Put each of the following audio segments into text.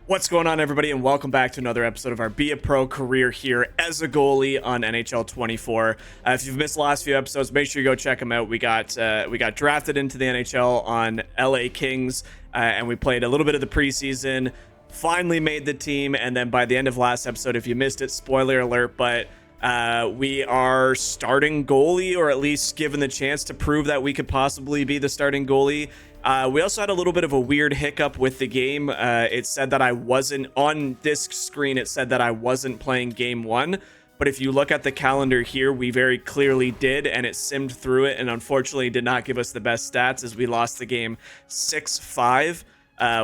What's going on, everybody, and welcome back to another episode of our Be a Pro career here as a goalie on NHL24. If you've missed the last few episodes, make sure you go check them out. We got drafted into the NHL on LA Kings, and we played a little bit of the preseason, finally made the team, and then by the end of last episode, if you missed it, spoiler alert, but we are starting goalie, or at least given the chance to prove that we could possibly be the starting goalie. We also had a little bit of a weird hiccup with the game. It said that I wasn't on this screen. It said that I wasn't playing game one. But if you look at the calendar here, we very clearly did, and it simmed through it, and unfortunately did not give us the best stats as we lost the game 6-5.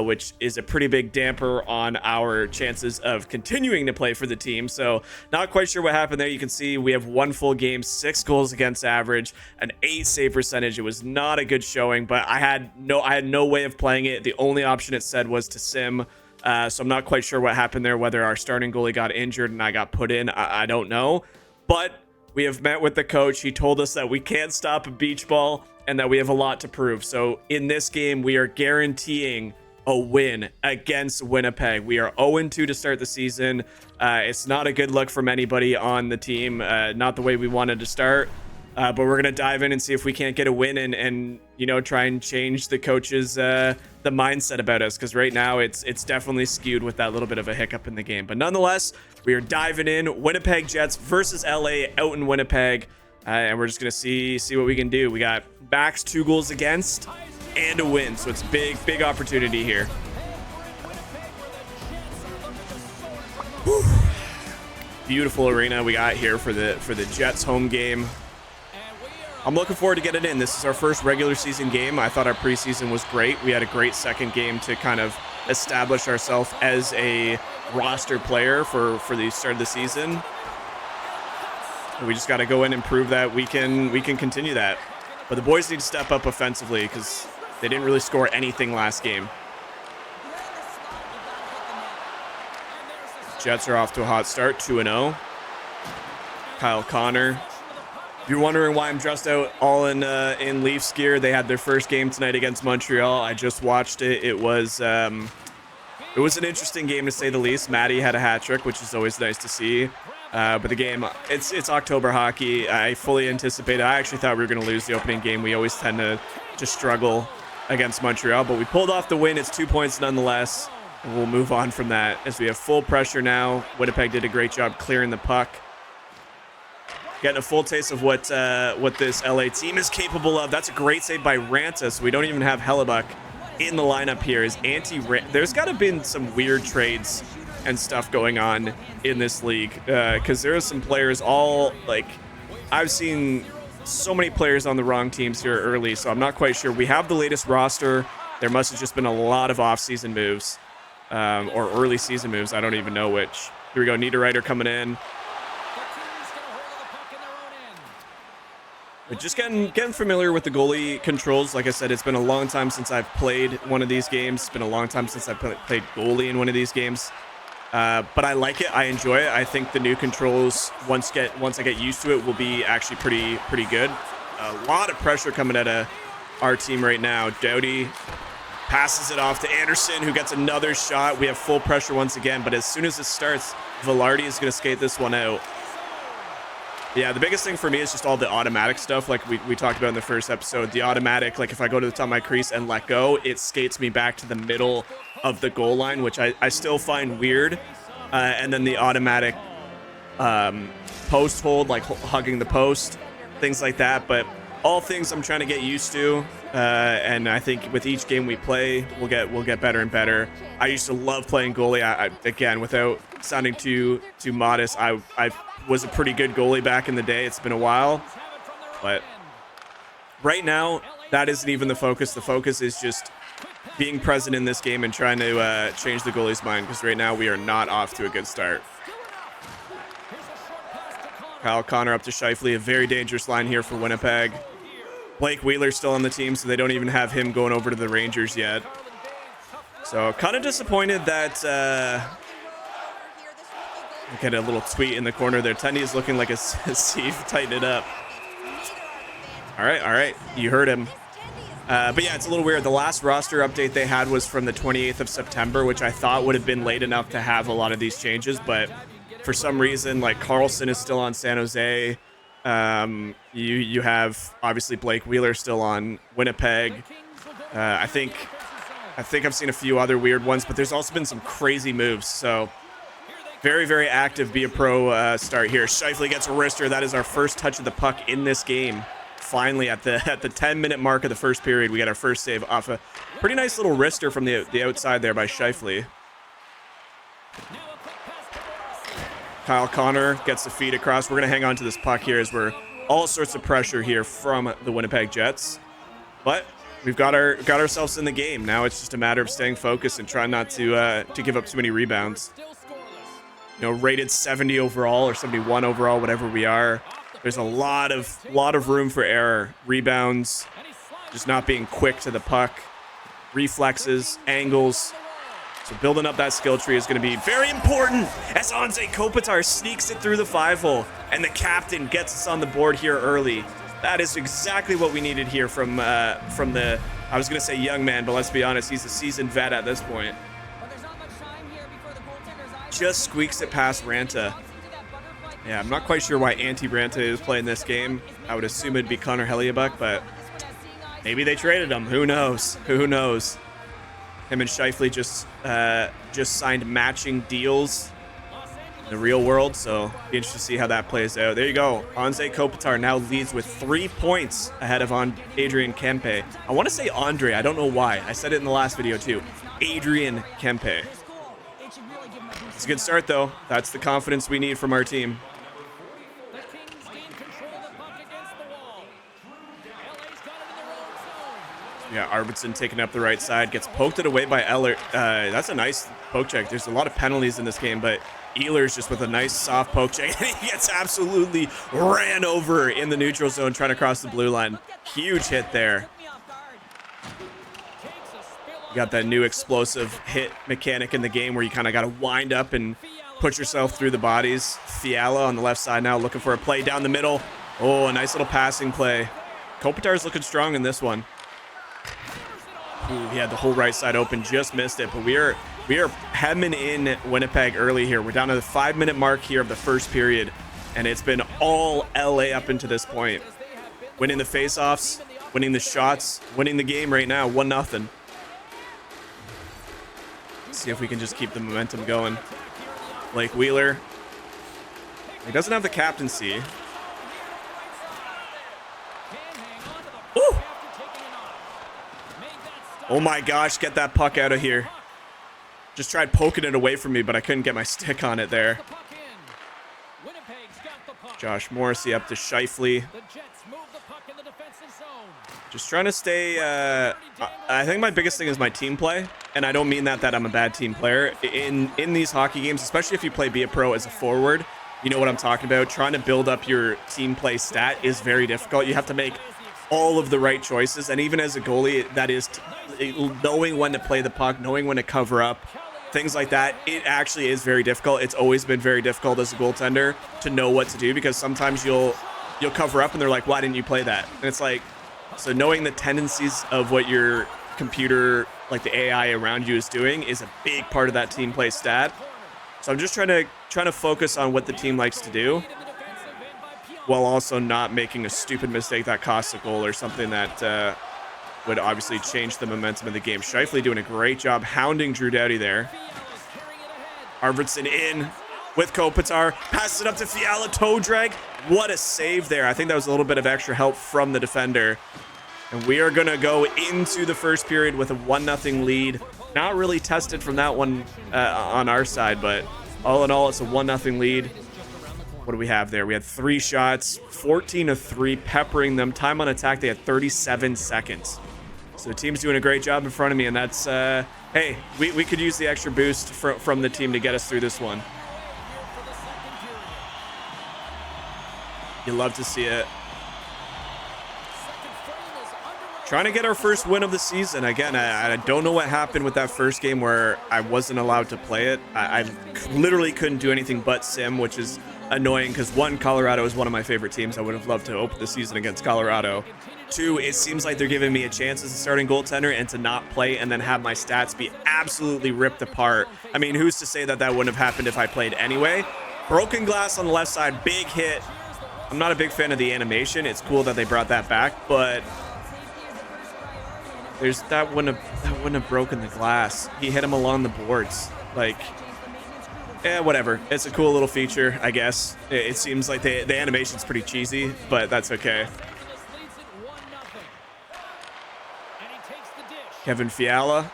Which is a pretty big damper on our chances of continuing to play for the team. So not quite sure what happened there. You can see we have one full game, 6 goals against average, an 8 save percentage. It was not a good showing, but I had no way of playing it. The only option it said was to sim. So I'm not quite sure what happened there, whether our starting goalie got injured and I got put in. I don't know. But we have met with the coach. He told us that we can't stop a beach ball and that we have a lot to prove. So in this game, we are guaranteeing a win against Winnipeg. We are 0-2 to start the season. It's not a good look from anybody on the team. Not the way we wanted to start. But we're going to dive in and see if we can't get a win and you know, try and change the coach's the mindset about us, because right now it's definitely skewed with that little bit of a hiccup in the game. But nonetheless, we are diving in. Winnipeg Jets versus LA out in Winnipeg. And we're just going to see what we can do. We got max 2 goals against and a win, so it's big opportunity here. Whew. Beautiful arena we got here for the Jets home game. I'm looking forward to getting in. This is our first regular season game. I thought our preseason was great. We had a great second game to kind of establish ourselves as a roster player for the start of the season. We just got to go in and prove that we can continue that. But the boys need to step up offensively because they didn't really score anything last game. Jets are off to a hot start, 2-0. Kyle Connor. If you're wondering why I'm dressed out all in Leafs gear, they had their first game tonight against Montreal. I just watched it. It was an interesting game to say the least. Maddie had a hat trick, which is always nice to see. But the game, it's October hockey. I fully anticipated. I actually thought we were going to lose the opening game. We always tend to struggle against Montreal, but we pulled off the win. It's 2 points nonetheless. And we'll move on from that as we have full pressure now. Winnipeg did a great job clearing the puck. Getting a full taste of what this LA team is capable of. That's a great save by Ranta, so we don't even have Hellebuck in the lineup here. There's got to have been some weird trades and stuff going on in this league, because there are some players I've seen so many players on the wrong teams here early, so I'm not quite sure. We have the latest roster. There must have just been a lot of off-season moves, or early season moves. I don't even know which. Here we go, Niederreiter coming in. But just getting familiar with the goalie controls. Like I said, it's been a long time since I've played one of these games. It's been a long time since I've played goalie in one of these games. But I like it. I enjoy it. I think the new controls, once I get used to it, will be actually pretty good. A lot of pressure coming at our team right now. Doughty passes it off to Anderson, who gets another shot. We have full pressure once again, but as soon as it starts, Velarde is going to skate this one out. Yeah, the biggest thing for me is just all the automatic stuff, like we talked about in the first episode. The automatic, like if I go to the top of my crease and let go, it skates me back to the middle of the goal line, which I still find weird. And then the automatic post hold, like hugging the post, things like that. But all things I'm trying to get used to. And I think with each game we play, we'll get better and better. I used to love playing goalie. Again, without sounding too modest, I was a pretty good goalie back in the day. It's been a while, but right now that isn't even the focus. The focus is just being present in this game and trying to change the goalie's mind, because right now we are not off to a good start. Kyle Connor up to Scheifele, a very dangerous line here for Winnipeg. Blake Wheeler's still on the team, so they don't even have him going over to the Rangers yet. So kind of disappointed that look at a little tweet in the corner there. Tendy is looking like a sieve. Tighten it up. All right. You heard him. But yeah, it's a little weird. The last roster update they had was from the 28th of September, which I thought would have been late enough to have a lot of these changes. But for some reason, like Carlson is still on San Jose. You have obviously Blake Wheeler still on Winnipeg. I think I've seen a few other weird ones, but there's also been some crazy moves. So very, very active Be a Pro start here. Scheifele gets a wrister. That is our first touch of the puck in this game. Finally, at the 10-minute mark of the first period, we got our first save off a pretty nice little wrister from the outside there by Scheifele. Kyle Connor gets the feed across. We're going to hang on to this puck here as we're all sorts of pressure here from the Winnipeg Jets. But we've got ourselves in the game. Now it's just a matter of staying focused and trying not to give up too many rebounds. You know, rated 70 overall or 71 overall, whatever we are. There's a lot of room for error. Rebounds, just not being quick to the puck, reflexes, angles. So building up that skill tree is going to be very important as Anze Kopitar sneaks it through the 5-hole and the captain gets us on the board here early. That is exactly what we needed here from the, I was going to say young man, but let's be honest, he's a seasoned vet at this point. Just squeaks it past Ranta. Yeah, I'm not quite sure why Ranta is playing this game. I would assume it'd be Connor Helliebuck, but maybe they traded him. Who knows? Who knows? Him and Scheifele just signed matching deals in the real world, so be interested to see how that plays out. There you go. Anze Kopitar now leads with 3 points ahead of Adrian Kempe. I want to say Andre. I don't know why. I said it in the last video too. Adrian Kempe. It's a good start, though. That's the confidence we need from our team. Yeah, Arvidsson taking up the right side, gets poked it away by Eller. That's a nice poke check. There's a lot of penalties in this game, but Ehlers just with a nice soft poke check. And he gets absolutely ran over in the neutral zone trying to cross the blue line. Huge hit there. You got that new explosive hit mechanic in the game where you kind of got to wind up and put yourself through the bodies. Fiala on the left side now looking for a play down the middle. Oh, a nice little passing play. Kopitar's looking strong in this one. Ooh, he had the whole right side open, just missed it. But we are hemming in Winnipeg early here. We're down to the 5-minute mark here of the first period, and it's been all LA up until this point. Winning the faceoffs, winning the shots, winning the game right now, 1-0. See if we can just keep the momentum going. Blake Wheeler. He doesn't have the captaincy. Ooh. Oh my gosh, get that puck out of here. Just tried poking it away from me, but I couldn't get my stick on it there. Josh Morrissey up to Scheifele. Just trying to stay, I think my biggest thing is my team play, and I don't mean that I'm a bad team player. In these hockey games, especially if you play Be a Pro as a forward, you know what I'm talking about. Trying to build up your team play stat is very difficult. You have to make all of the right choices, and even as a goalie, that is knowing when to play the puck, knowing when to cover up, things like that. It actually is very difficult. It's always been very difficult as a goaltender to know what to do, because sometimes you'll cover up and they're like, why didn't you play that? And it's like, so knowing the tendencies of what your computer, like the AI around you, is doing is a big part of that team play stat. So I'm just trying to focus on what the team likes to do, while also not making a stupid mistake that costs a goal or something that would obviously change the momentum of the game. Scheifele doing a great job hounding Drew Doughty there. Arvidsson in with Kopitar, passes it up to Fiala, toe drag. What a save there. I think that was a little bit of extra help from the defender. And we are going to go into the first period with a 1-0 lead. Not really tested from that one on our side, but all in all, it's a 1-0 lead. What do we have there? We had 3 shots, 14 of 3, peppering them. Time on attack, they had 37 seconds. So the team's doing a great job in front of me, and that's, hey, we could use the extra boost from the team to get us through this one. You love to see it. Trying to get our first win of the season. Again, I don't know what happened with that first game where I wasn't allowed to play it. I literally couldn't do anything but sim, which is annoying because one, Colorado is one of my favorite teams. I would have loved to open the season against Colorado. Two, it seems like they're giving me a chance as a starting goaltender and to not play and then have my stats be absolutely ripped apart. I mean, who's to say that that wouldn't have happened if I played anyway? Broken glass on the left side, big hit. I'm not a big fan of the animation. It's cool that they brought that back, but that wouldn't have broken the glass. He hit him along the boards. Like, whatever. It's a cool little feature, I guess. It seems like the animation's pretty cheesy, but that's okay. Kevin Fiala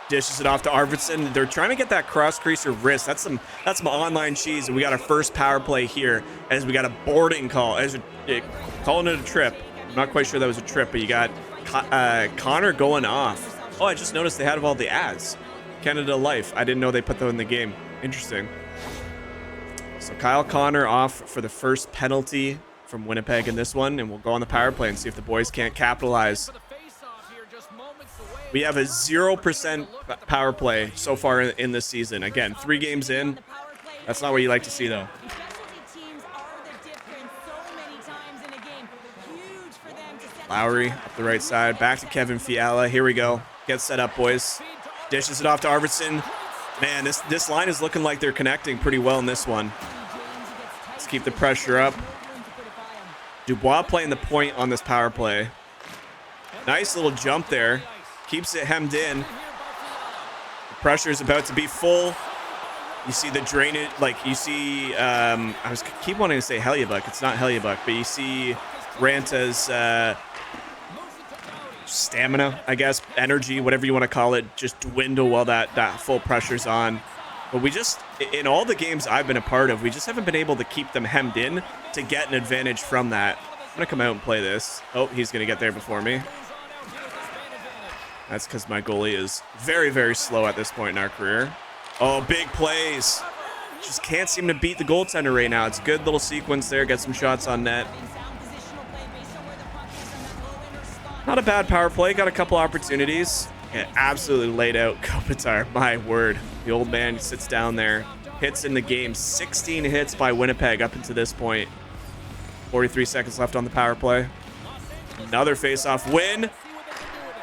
dishes it off to Arvidsson. They're trying to get that cross creaser wrist. That's some online cheese, and we got our first power play here as we got a boarding call. Calling it a trip. I'm not quite sure that was a trip, but you got Connor going off. Oh, I just noticed they had all the ads. Canada Life. I didn't know they put those in the game. Interesting. So Kyle Connor off for the first penalty from Winnipeg in this one, and we'll go on the power play and see if the boys can't capitalize. We have a 0% power play so far in this season. Again, 3 games in. That's not what you like to see, though. Lowry up the right side. Back to Kevin Fiala. Here we go. Get set up, boys. Dishes it off to Arvidsson. Man, this line is looking like they're connecting pretty well in this one. Let's keep the pressure up. Dubois playing the point on this power play. Nice little jump there. Keeps it hemmed in. The pressure is about to be full. You see the drainage, like you see, I keep wanting to say Hellebuyck. It's not Hellebuyck, but you see Ranta's stamina, I guess, energy, whatever you want to call it, just dwindle while that full pressure's on. But we just, in all the games I've been a part of, we just haven't been able to keep them hemmed in to get an advantage from that. I'm going to come out and play this. Oh, he's going to get there before me. That's because my goalie is very, very slow at this point in our career. Oh, big plays. Just can't seem to beat the goaltender right now. It's a good little sequence there. Get some shots on net. Not a bad power play. Got a couple opportunities. Yeah, absolutely laid out Kopitar. My word. The old man sits down there. Hits in the game. 16 hits by Winnipeg up until this point. 43 seconds left on the power play. Another face-off win.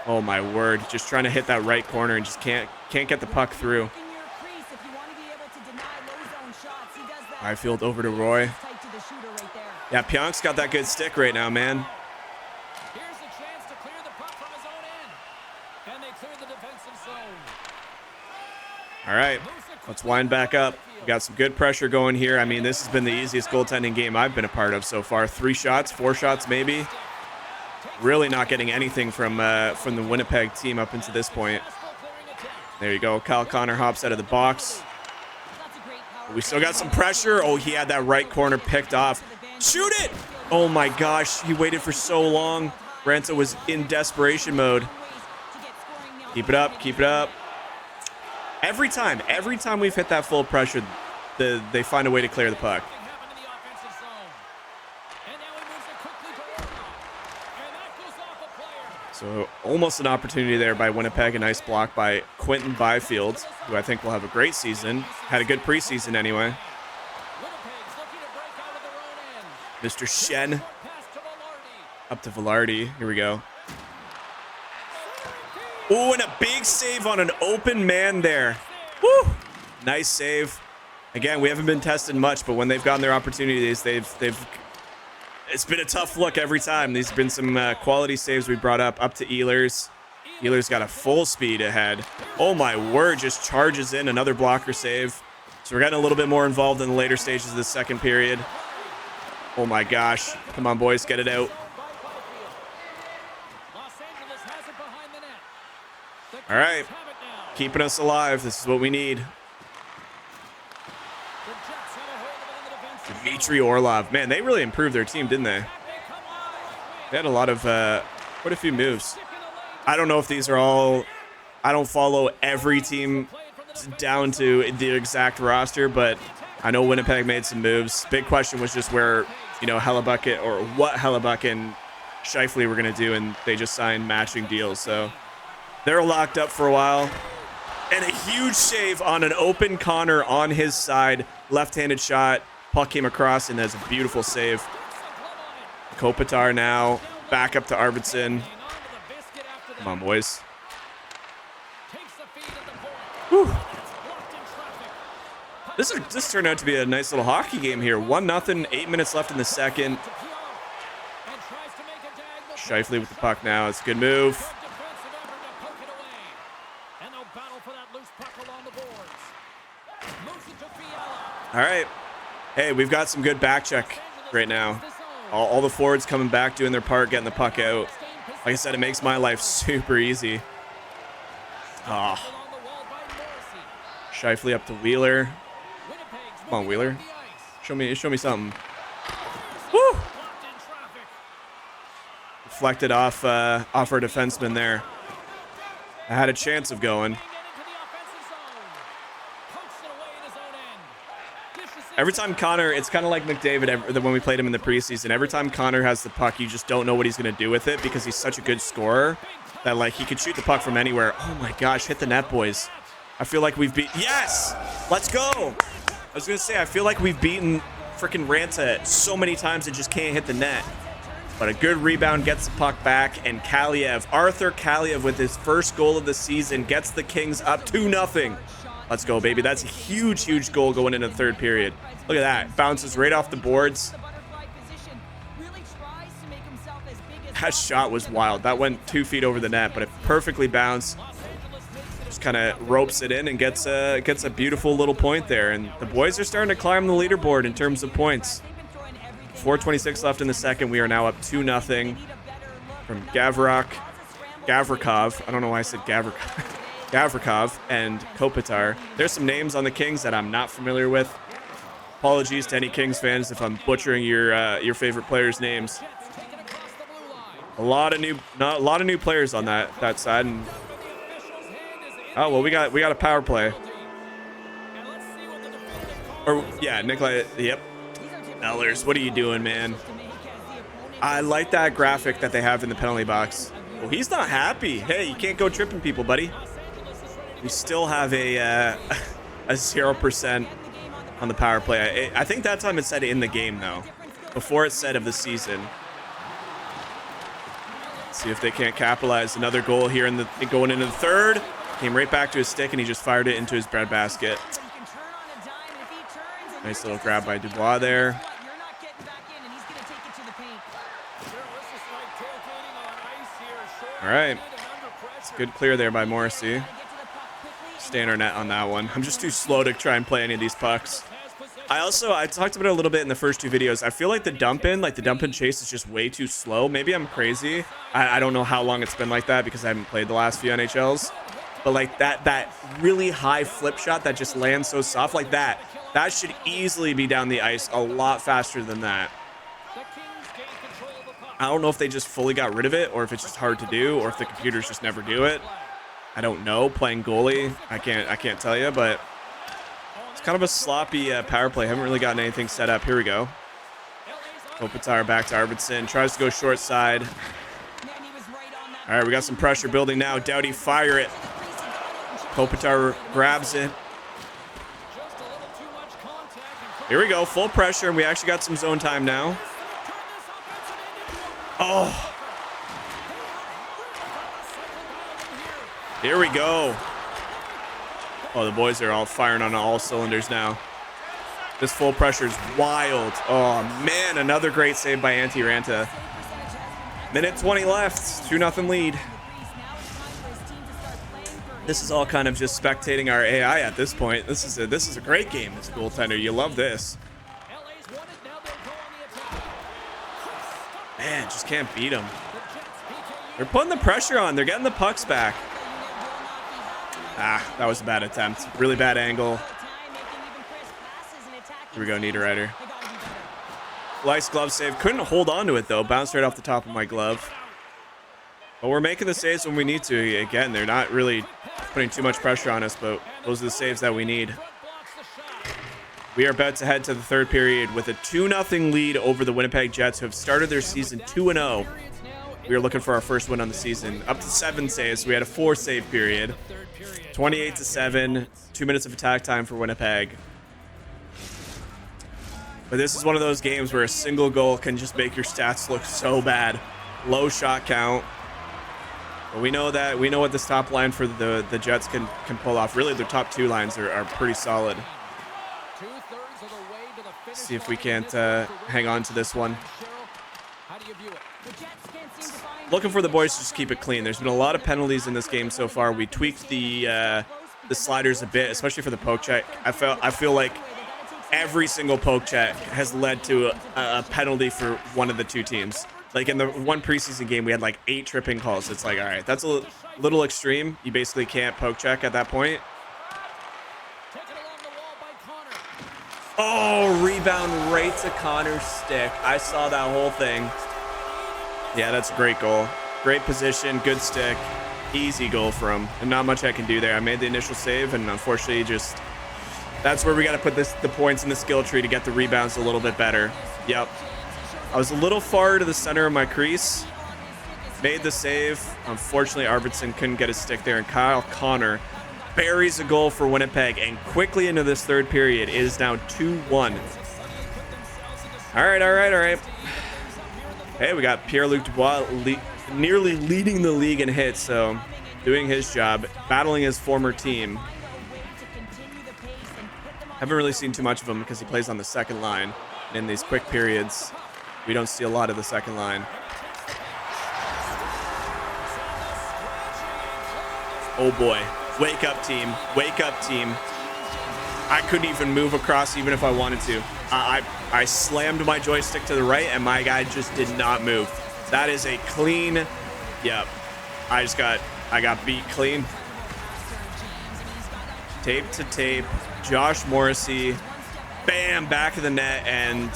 Oh my word, just trying to hit that right corner and just can't get the puck through. Byfield over to Roy. Yeah, Pionk's got that good stick right now, man. All right, let's wind back up. We got some good pressure going here. I mean, this has been the easiest goaltending game I've been a part of so far. 3 shots, 4 shots maybe. Really not getting anything from the Winnipeg team up until this point. There you go. Kyle Connor hops out of the box. We still got some pressure. Oh, he had that right corner picked off. Shoot it! Oh my gosh, he waited for so long. Ranta was in desperation mode. Keep it up, keep it up. Every time we've hit that full pressure, they find a way to clear the puck. So almost an opportunity there by Winnipeg. A nice block by Quentin Byfield, who I think will have a great season. Had a good preseason anyway. Mr. Shen up to Velarde. Here we go. Oh, and a big save on an open man there. Woo! Nice save. Again, we haven't been tested much, but when they've gotten their opportunities, it's been a tough look every time. These have been some quality saves we brought up to Ehlers. Ehlers got a full speed ahead. Oh my word, just charges in another blocker save. So we're getting a little bit more involved in the later stages of the second period. Oh my gosh. Come on, boys, get it out. All right, keeping us alive. This is what we need. Dmitry Orlov. Man, they really improved their team, didn't they? They had a lot of, quite a few moves. I don't know if these are all, I don't follow every team down to the exact roster, but I know Winnipeg made some moves. Big question was just where, you know, Hellebuyck or what Hellebuyck and Scheifele were going to do, and they just signed matching deals. So they're locked up for a while. And a huge save on an open Connor on his side. Left-handed shot. Puck came across, and that's a beautiful save. Kopitar now back up to Arvidsson. Come on, boys. Whew. This turned out to be a nice little hockey game here. 1-0, 8 minutes left in the second. Scheifele with the puck now. It's a good move. All right. Hey, we've got some good back check right now. All the forwards coming back, doing their part, getting the puck out. Like I said, it makes my life super easy. Oh. Scheifele up to Wheeler. Come on, Wheeler. Show me something. Woo! Deflected off our defenseman there. I had a chance of going. Every time Connor, it's kind of like McDavid when we played him in the preseason. Every time Connor has the puck, you just don't know what he's going to do with it because he's such a good scorer that, like, he can shoot the puck from anywhere. Oh my gosh, hit the net, boys. I feel like we've beat. Yes! Let's go! I was going to say, I feel like we've beaten freaking Ranta so many times it just can't hit the net. But a good rebound gets the puck back, and Arthur Kaliev with his first goal of the season gets the Kings up 2-0. Let's go, baby. That's a huge, huge goal going into the third period. Look at that. Bounces right off the boards. That shot was wild. That went 2 feet over the net, but it perfectly bounced. Just kind of ropes it in and gets a beautiful little point there. And the boys are starting to climb the leaderboard in terms of points. 4:26 left in the second. We are now up 2-0 from Gavrikov. I don't know why I said Gavrikov. Gavrikov and Kopitar. There's some names on the Kings that I'm not familiar with. Apologies to any Kings fans if I'm butchering your favorite players' names. A lot of new players on that side. And oh well, we got a power play. Or yeah, Nikolai. Yep. Ellers, what are you doing, man? I like that graphic that they have in the penalty box. Well, he's not happy. Hey, you can't go tripping people, buddy. We still have a 0% on the power play. I think that time it said in the game, though. Before it said of the season. Let's see if they can't capitalize. Another goal here going into the third. Came right back to his stick, and he just fired it into his breadbasket. Nice little grab by Dubois there. All right. It's a good clear there by Morrissey. Stay in our net on that one. I'm just too slow to try and play any of these pucks. I talked about it a little bit in the first 2 videos. I feel like the dump in chase is just way too slow. Maybe I'm crazy. I don't know how long it's been like that because I haven't played the last few NHLs. But like that really high flip shot that just lands so soft like that should easily be down the ice a lot faster than that. I don't know if they just fully got rid of it or if it's just hard to do or if the computers just never do it. I don't know. Playing goalie, I can't tell you, but it's kind of a sloppy power play. Haven't really gotten anything set up. Here we go. Kopitar back to Arvidsson. Tries to go short side. All right, we got some pressure building now. Doughty, fire it. Kopitar grabs it. Here we go. Full pressure, and we actually got some zone time now. Oh. Here we go. Oh, the boys are all firing on all cylinders now. This full pressure is wild. Oh, man, another great save by Antti Ranta. Minute 20 left, 2-0 lead. This is all kind of just spectating our AI at this point. This is a great game, this goaltender. You love this. Man, just can't beat them. They're putting the pressure on. They're getting the pucks back. Ah, that was a bad attempt. Really bad angle. Here we go, Niederreiter. Nice glove save. Couldn't hold on to it, though. Bounced right off the top of my glove. But we're making the saves when we need to. Again, they're not really putting too much pressure on us, but those are the saves that we need. We are about to head to the third period with a 2-0 lead over the Winnipeg Jets, who have started their season 2-0. We are looking for our first win on the season. Up to 7 saves. We had a 4-save period. 28-7. 2 minutes of attack time for Winnipeg. But this is one of those games where a single goal can just make your stats look so bad. Low shot count. But we know what this top line for the Jets can pull off. Really, their top 2 lines are pretty solid. See if we can't hang on to this one. Looking for the boys to just keep it clean. There's been a lot of penalties in this game so far. We tweaked the sliders a bit, especially for the poke check. I feel like every single poke check has led to a penalty for one of the 2 teams. Like in the one preseason game, we had like 8 tripping calls. It's like, all right, that's a little extreme. You basically can't poke check at that point. Oh, rebound right to Connor's stick. I saw that whole thing. Yeah, that's a great goal. Great position, good stick. Easy goal for him. And not much I can do there. I made the initial save, and unfortunately just... That's where we got to put the points in the skill tree to get the rebounds a little bit better. Yep. I was a little far to the center of my crease. Made the save. Unfortunately, Arvidsson couldn't get his stick there, and Kyle Connor buries a goal for Winnipeg, and quickly into this third period, it is now 2-1. All right. Hey, we got Pierre-Luc Dubois nearly leading the league in hits, so doing his job, battling his former team. Haven't really seen too much of him because he plays on the second line. And in these quick periods, we don't see a lot of the second line. Oh boy. Wake up, team. Wake up, team. I couldn't even move across even if I wanted to. I slammed my joystick to the right, and my guy just did not move. That is a clean... Yep. I got beat clean. Tape to tape. Josh Morrissey. Bam! Back of the net, and...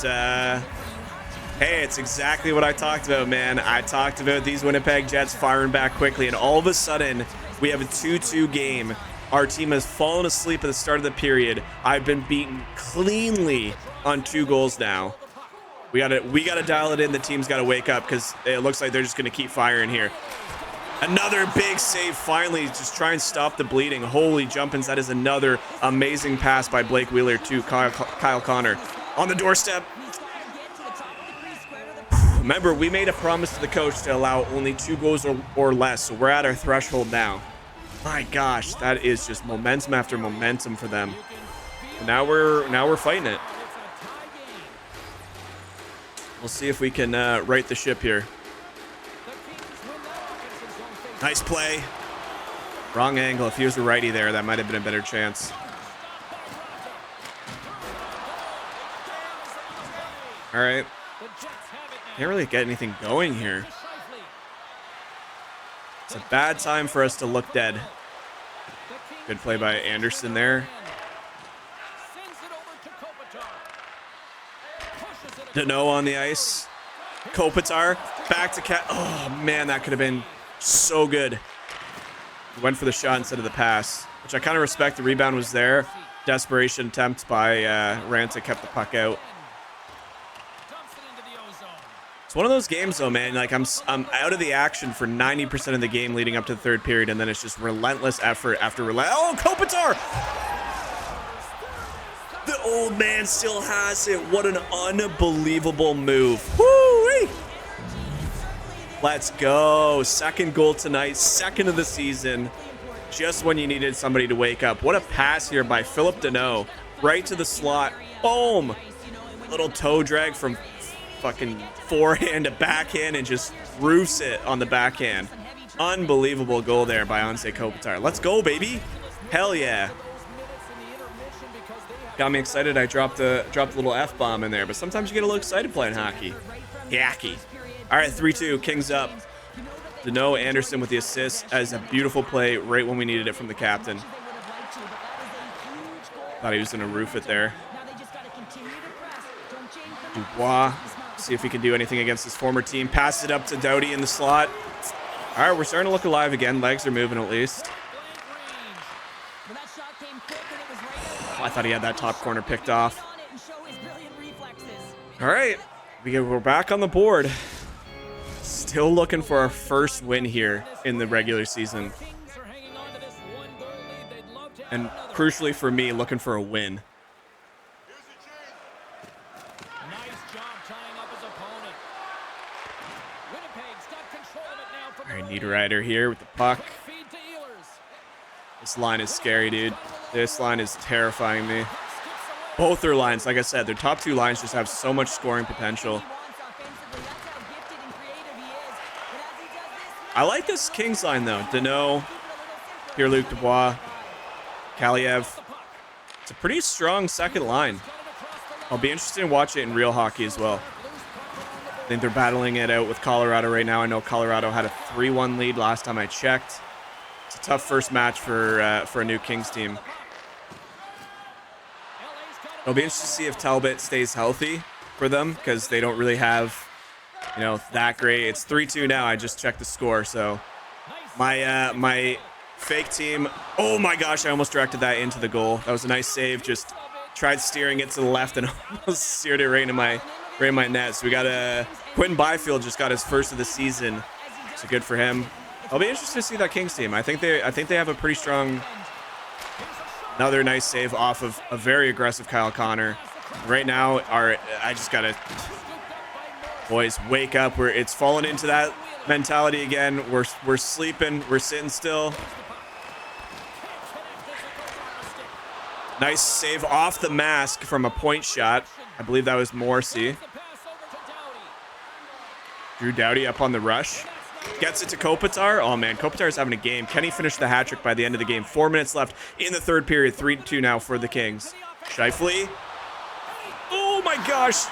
hey, it's exactly what I talked about, man. I talked about these Winnipeg Jets firing back quickly, and all of a sudden... We have a 2-2 game. Our team has fallen asleep at the start of the period. I've been beaten cleanly on 2 goals now. We gotta dial it in. The team's gotta wake up because it looks like they're just gonna keep firing here. Another big save finally. Just try and stop the bleeding. Holy jumpins. That is another amazing pass by Blake Wheeler to Kyle Connor. On the doorstep. Remember, we made a promise to the coach to allow only 2 goals or less, so we're at our threshold now. My gosh, that is just momentum after momentum for them. And now we're fighting it. We'll see if we can right the ship here. Nice play. Wrong angle. If he was a righty there, that might have been a better chance. All right. Can't really get anything going here. It's a bad time for us to look dead. Good play by Anderson there. Dano on the ice. Kopitar back to Cat. Oh man, that could have been so good. Went for the shot instead of the pass, which I kind of respect. The rebound was there. Desperation attempt by Ranta kept the puck out. It's one of those games though, man. Like I'm out of the action for 90% of the game leading up to the third period, and then it's just relentless effort after Oh, Kopitar! The old man still has it. What an unbelievable move. Woo-wee! Let's go. Second goal tonight, second of the season. Just when you needed somebody to wake up. What a pass here by Philip Dano. Right to the slot. Boom! Little toe drag from fucking forehand to backhand and just roofs it on the backhand. Unbelievable goal there by Anze Kopitar. Let's go, baby. Hell yeah. Got me excited. I dropped a little F-bomb in there, but sometimes you get a little excited playing hockey. Yacky. All right, 3-2, Kings up. Dano Anderson with the assist as a beautiful play right when we needed it from the captain. Thought he was going to roof it there. Dubois. See if he can do anything against his former team. Pass it up to Doughty in the slot. All right, we're starting to look alive again. Legs are moving at least. I thought he had that top corner picked off. All right, we're back on the board. Still looking for our first win here in the regular season. And crucially for me, looking for a win. Need a rider here with the puck. This line is scary, dude. This line is terrifying me. Both their lines, like I said, their top two lines just have so much scoring potential. I like this Kings line, though. Danault, Pierre-Luc Dubois, Kaliev. It's a pretty strong second line. I'll be interested in watching it in real hockey as well. I think they're battling it out with Colorado right now. I know Colorado had a 3-1 lead last time I checked. It's a tough first match for a new Kings team. It'll be interesting to see if Talbot stays healthy for them, because they don't really have, you know, that great. It's 3-2 now. I just checked the score. So my fake team. Oh my gosh! I almost directed that into the goal. That was a nice save. Just tried steering it to the left and almost steered it right in my net. So we got Quentin Byfield just got his first of the season. So good for him. I'll be interested to see that Kings team. I think they have a pretty strong. Another nice save off of a very aggressive Kyle Connor. Right now, I just gotta, boys, wake up. It's fallen into that mentality again. We're sleeping. We're sitting still. Nice save off the mask from a point shot. I believe that was Morrissey. Drew Doughty up on the rush. Gets it to Kopitar. Oh, man. Kopitar's having a game. Can he finish the hat trick by the end of the game? 4 minutes left in the third period. 3-2 now for the Kings. Scheifele. Oh, my gosh.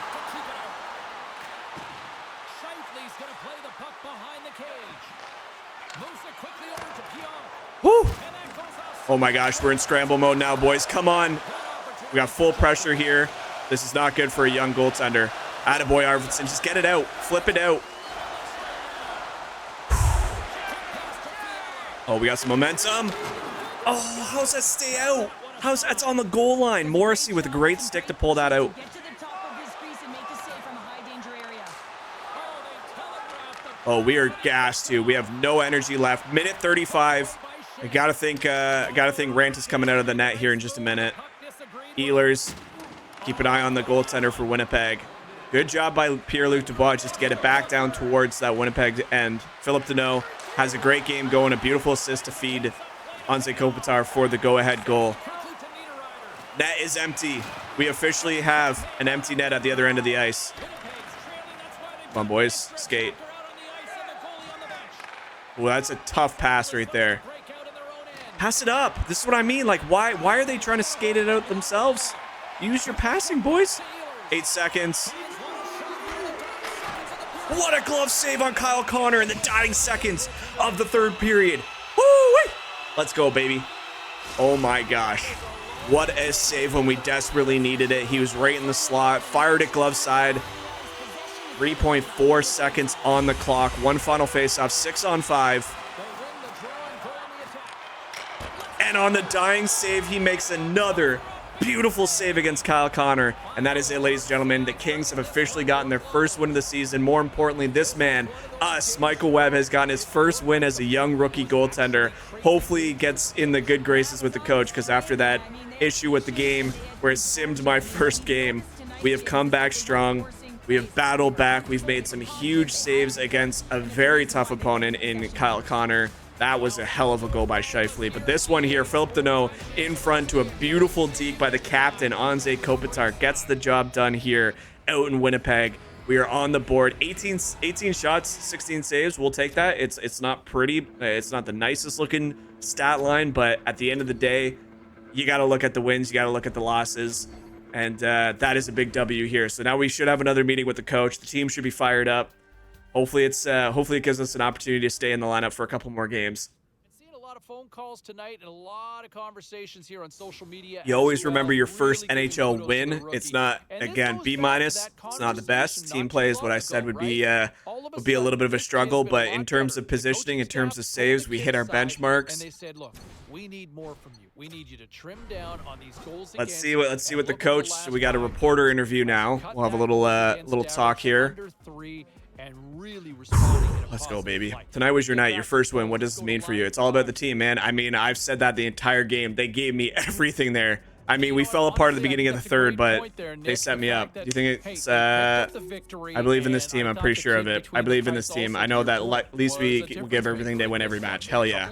Woo. Oh, my gosh. We're in scramble mode now, boys. Come on. We got full pressure here. This is not good for a young goaltender. Attaboy, Arvidsson. Just get it out. Flip it out. Oh, we got some momentum. Oh, how's that stay out? That's on the goal line? Morrissey with a great stick to pull that out. Oh, we are gassed too. We have no energy left. Minute 35. I gotta think Rant is coming out of the net here in just a minute. Ehlers, keep an eye on the goaltender for Winnipeg. Good job by Pierre-Luc Dubois just to get it back down towards that Winnipeg end. Philip Danault has a great game going, a beautiful assist to feed Anze Kopitar for the go-ahead goal. Net is empty. We officially have an empty net at the other end of the ice. Come on, boys. Skate. Well, that's a tough pass right there. Pass it up. This is what I mean. Like, why are they trying to skate it out themselves? Use your passing, boys. 8 seconds. What a glove save on Kyle Connor in the dying seconds of the third period. Woo-wee! Let's go, baby. Oh my gosh. What a save when we desperately needed it. He was right in the slot, fired it glove side. 3.4 seconds on the clock. One final faceoff, 6-on-5. And on the dying save, he makes another beautiful save against Kyle Connor. And that is it, ladies and gentlemen. The Kings have officially gotten their first win of the season. More importantly, this man, Michael Webb, has gotten his first win as a young rookie goaltender. Hopefully he gets in the good graces with the coach, because after that issue with the game where it simmed my first game, we have come back strong. We have battled back. We've made some huge saves against a very tough opponent in Kyle Connor. That was a hell of a goal by Scheifele. But this one here, Philip Danault in front to a beautiful deke by the captain, Anze Kopitar, gets the job done here out in Winnipeg. We are on the board. 18 shots, 16 saves. We'll take that. It's not pretty. It's not the nicest looking stat line, but at the end of the day, you got to look at the wins. You got to look at the losses. And that is a big W here. So now we should have another meeting with the coach. The team should be fired up. Hopefully it gives us an opportunity to stay in the lineup for a couple more games. Seeing a lot of phone calls tonight and a lot of conversations here on social media. You always remember your first NHL win. It's not, again, B-. It's not the best. Team play is what I said would be a little bit of a struggle, but in terms of positioning, in terms of saves, we hit our benchmarks. And they said, look, we need more from you. We need you to trim down on these goals. Let's see what the coach. So we got a reporter interview now. We'll have a little talk here. And really responding in a Let's go, positive baby. light. Tonight was your night, your first win. What does this mean for you? It's all about the team, man. I mean, I've said that the entire game. They gave me everything there. I mean, we fell apart at the beginning of the third, but they set me up. Do you think it's, I believe in this team. I'm pretty sure of it. I believe in this team. I know that at least we will give everything they win every match. Hell yeah.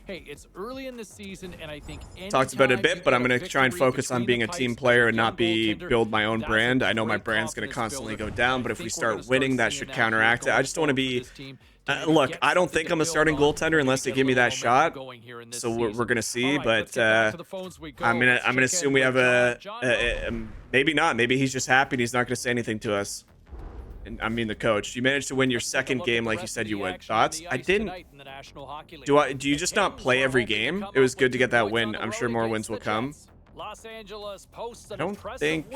Hey, it's early in the season, and I think talked about it a bit, but I'm going to try and focus on being a team player and not build my own brand. I know my brand's going to constantly go down, but if we start winning, that should counteract it. I just don't want to be... look, I don't think I'm a starting goaltender unless they give me that shot. So we're going to see, but I'm gonna assume we have maybe not. Maybe he's just happy and he's not going to say anything to us. And I mean the coach. You managed to win your second game like you said you would. Thoughts? I didn't. Do you just not play every game? It was good to get that win. I'm sure more wins will come. I don't think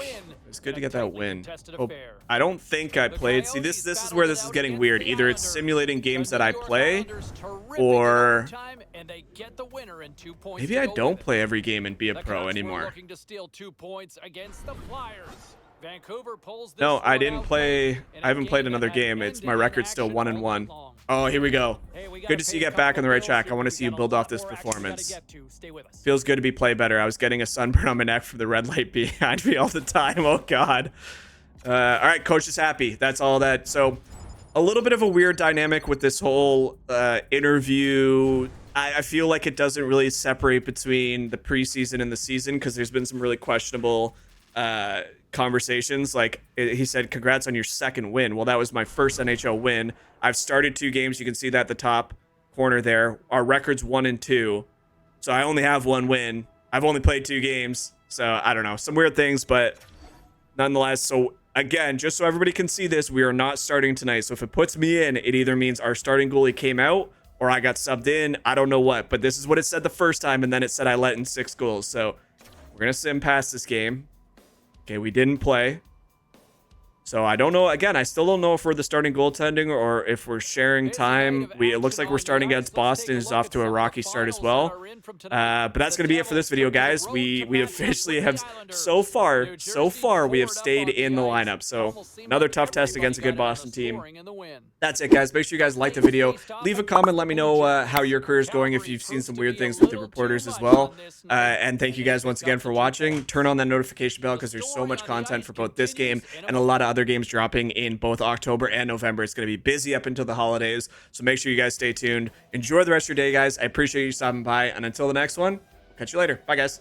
it's good to get that win. Oh, I don't think I played. See, this is where this is getting weird. Either it's simulating games that I play, or maybe I don't play every game and be a pro anymore. No, I didn't play. I haven't played another game. It's my record's still 1-1. Oh, here we go. Good to see you get back on the right track. I want to see you build off this performance. Feels good to be play better. I was getting a sunburn on my neck from the red light behind me all the time. Oh God. All right, coach is happy. That's all that. So, a little bit of a weird dynamic with this whole interview. I feel like it doesn't really separate between the preseason and the season because there's been some really questionable conversations. Like he said, congrats on your second win. Well, that was my first NHL win. I've started 2 games. You can see that at the top corner there. Our record's 1-2. So I only have 1 win. I've only played 2 games. So I don't know, some weird things, but nonetheless. So again, just so everybody can see this, we are not starting tonight. So if it puts me in, it either means our starting goalie came out or I got subbed in. I don't know what, but this is what it said the first time. And then it said I let in 6 goals. So we're going to sim past this game. Okay, we didn't play. So I don't know. Again, I still don't know if we're the starting goaltending or if we're sharing time. It looks like we're starting against Boston, who's off to a rocky start as well. But that's going to be it for this video, guys. We officially have so far we have stayed in the lineup. So another tough test against a good Boston team. That's it, guys. Make sure you guys like the video. Leave a comment. Let me know how your career is going, if you've seen some weird things with the reporters as well. And thank you guys once again for watching. Turn on that notification bell because there's so much content for both this game and a lot of other games dropping in both October and November. It's going to be busy up until the holidays, so make sure you guys stay tuned. Enjoy the rest of your day, guys. I appreciate you stopping by, and until the next one, catch you later. Bye, guys.